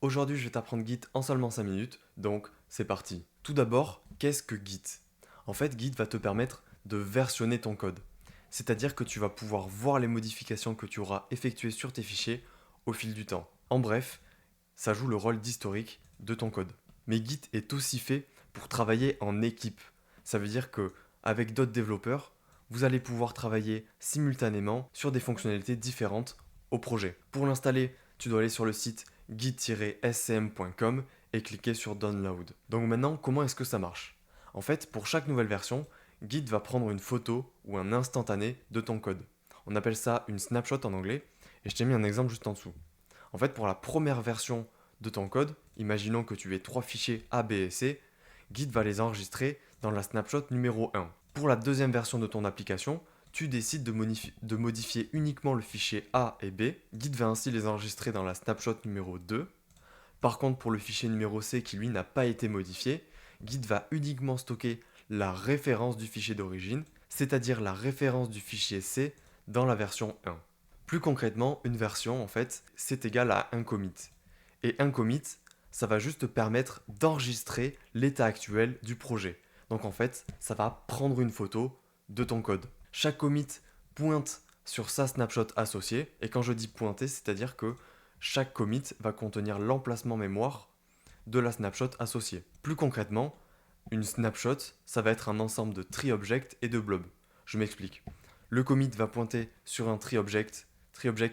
Aujourd'hui, je vais t'apprendre Git en seulement 5 minutes, donc c'est parti. Tout d'abord, qu'est-ce que Git? En fait, Git va te permettre de versionner ton code. C'est-à-dire que tu vas pouvoir voir les modifications que tu auras effectuées sur tes fichiers au fil du temps. En bref, ça joue le rôle d'historique de ton code. Mais Git est aussi fait pour travailler en équipe. Ça veut dire que avec d'autres développeurs, vous allez pouvoir travailler simultanément sur des fonctionnalités différentes au projet. Pour l'installer, tu dois aller sur le site git-scm.com et cliquer sur Download. Donc maintenant, comment est-ce que ça marche? En fait, pour chaque nouvelle version, Git va prendre une photo ou un instantané de ton code. On appelle ça une snapshot en anglais, et je t'ai mis un exemple juste en dessous. En fait, pour la première version de ton code, imaginons que tu aies trois fichiers A, B et C, Git va les enregistrer dans la snapshot numéro 1. Pour la deuxième version de ton application, tu décides de modifier uniquement le fichier A et B. Git va ainsi les enregistrer dans la snapshot numéro 2. Par contre, pour le fichier numéro C qui lui n'a pas été modifié, Git va uniquement stocker la référence du fichier d'origine, c'est-à-dire la référence du fichier C dans la version 1. Plus concrètement, une version, en fait, c'est égal à un commit. Et un commit, ça va juste te permettre d'enregistrer l'état actuel du projet. Donc en fait, ça va prendre une photo de ton code. Chaque commit pointe sur sa snapshot associée, et quand je dis pointer, c'est-à-dire que chaque commit va contenir l'emplacement mémoire de la snapshot associée. Plus concrètement, une snapshot, ça va être un ensemble de tree object et de blob. Je m'explique. Le commit va pointer sur un tree object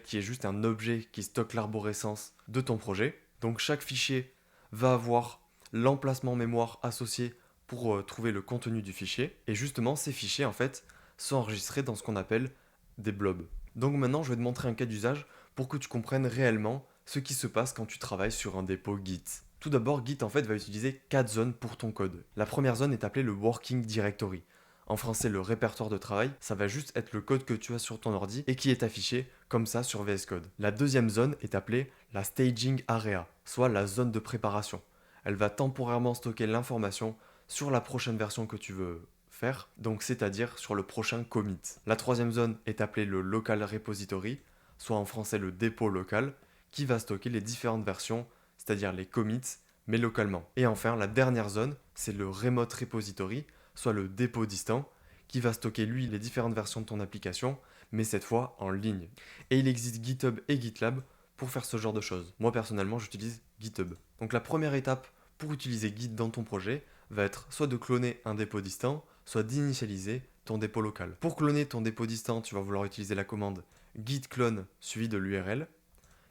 qui est juste un objet qui stocke l'arborescence de ton projet. Donc chaque fichier va avoir l'emplacement mémoire associé pour trouver le contenu du fichier. Et justement, ces fichiers, en fait, sont enregistrés dans ce qu'on appelle des blobs. Donc maintenant, je vais te montrer un cas d'usage pour que tu comprennes réellement ce qui se passe quand tu travailles sur un dépôt Git. Tout d'abord, Git en fait va utiliser 4 zones pour ton code. La première zone est appelée le Working Directory. En français, le répertoire de travail, ça va juste être le code que tu as sur ton ordi et qui est affiché comme ça sur VS Code. La deuxième zone est appelée la Staging Area, soit la zone de préparation. Elle va temporairement stocker l'information sur la prochaine version que tu veux faire, donc c'est-à-dire sur le prochain commit. La troisième zone est appelée le Local Repository, soit en français le dépôt local, qui va stocker les différentes versions, c'est-à-dire les commits, mais localement. Et enfin, la dernière zone, c'est le Remote Repository, soit le dépôt distant, qui va stocker lui les différentes versions de ton application, mais cette fois en ligne. Et il existe GitHub et GitLab pour faire ce genre de choses. Moi personnellement, j'utilise GitHub. Donc la première étape pour utiliser Git dans ton projet va être soit de cloner un dépôt distant, soit d'initialiser ton dépôt local. Pour cloner ton dépôt distant, tu vas vouloir utiliser la commande git clone suivie de l'URL.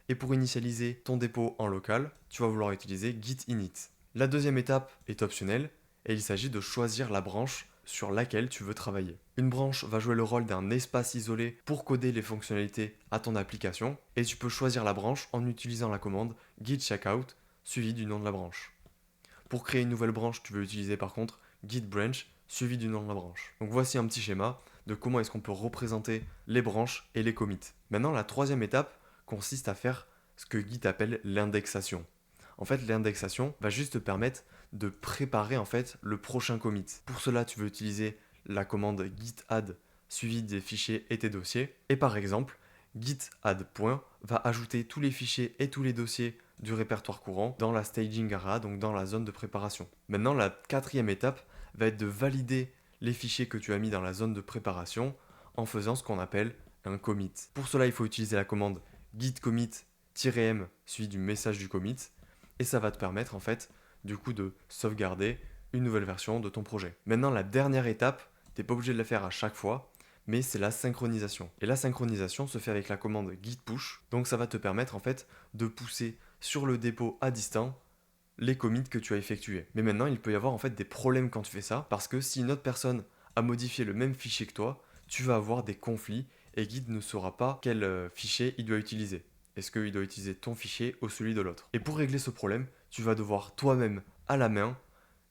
Et pour initialiser ton dépôt en local, tu vas vouloir utiliser git init. La deuxième étape est optionnelle et il s'agit de choisir la branche sur laquelle tu veux travailler. Une branche va jouer le rôle d'un espace isolé pour coder les fonctionnalités à ton application et tu peux choisir la branche en utilisant la commande git checkout suivie du nom de la branche. Pour créer une nouvelle branche, tu veux utiliser par contre git branch suivi du nom de la branche. Donc voici un petit schéma de comment est-ce qu'on peut représenter les branches et les commits. Maintenant, la troisième étape consiste à faire ce que Git appelle l'indexation. En fait, l'indexation va juste te permettre de préparer en fait le prochain commit. Pour cela, tu veux utiliser la commande git add suivie des fichiers et tes dossiers. Et par exemple, git add point va ajouter tous les fichiers et tous les dossiers du répertoire courant dans la staging area, donc dans la zone de préparation. Maintenant, la quatrième étape va être de valider les fichiers que tu as mis dans la zone de préparation en faisant ce qu'on appelle un commit. Pour cela, il faut utiliser la commande git commit-m suivi du message du commit et ça va te permettre en fait du coup de sauvegarder une nouvelle version de ton projet. Maintenant, la dernière étape, tu n'es pas obligé de la faire à chaque fois, mais c'est la synchronisation. Et la synchronisation se fait avec la commande git push, donc ça va te permettre en fait de pousser sur le dépôt à distance les commits que tu as effectués. Mais maintenant, il peut y avoir en fait des problèmes quand tu fais ça, parce que si une autre personne a modifié le même fichier que toi, tu vas avoir des conflits et Git ne saura pas quel fichier il doit utiliser. Est-ce qu'il doit utiliser ton fichier ou celui de l'autre? Et pour régler ce problème, tu vas devoir toi-même, à la main,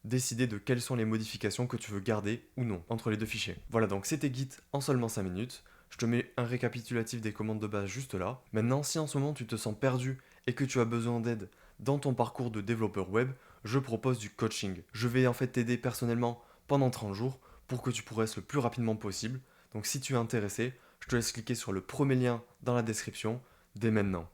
décider de quelles sont les modifications que tu veux garder ou non entre les deux fichiers. Voilà, donc c'était Git en seulement 5 minutes. Je te mets un récapitulatif des commandes de base juste là. Maintenant, si en ce moment tu te sens perdu et que tu as besoin d'aide dans ton parcours de développeur web, je propose du coaching. Je vais en fait t'aider personnellement pendant 30 jours pour que tu progresses le plus rapidement possible. Donc si tu es intéressé, je te laisse cliquer sur le premier lien dans la description dès maintenant.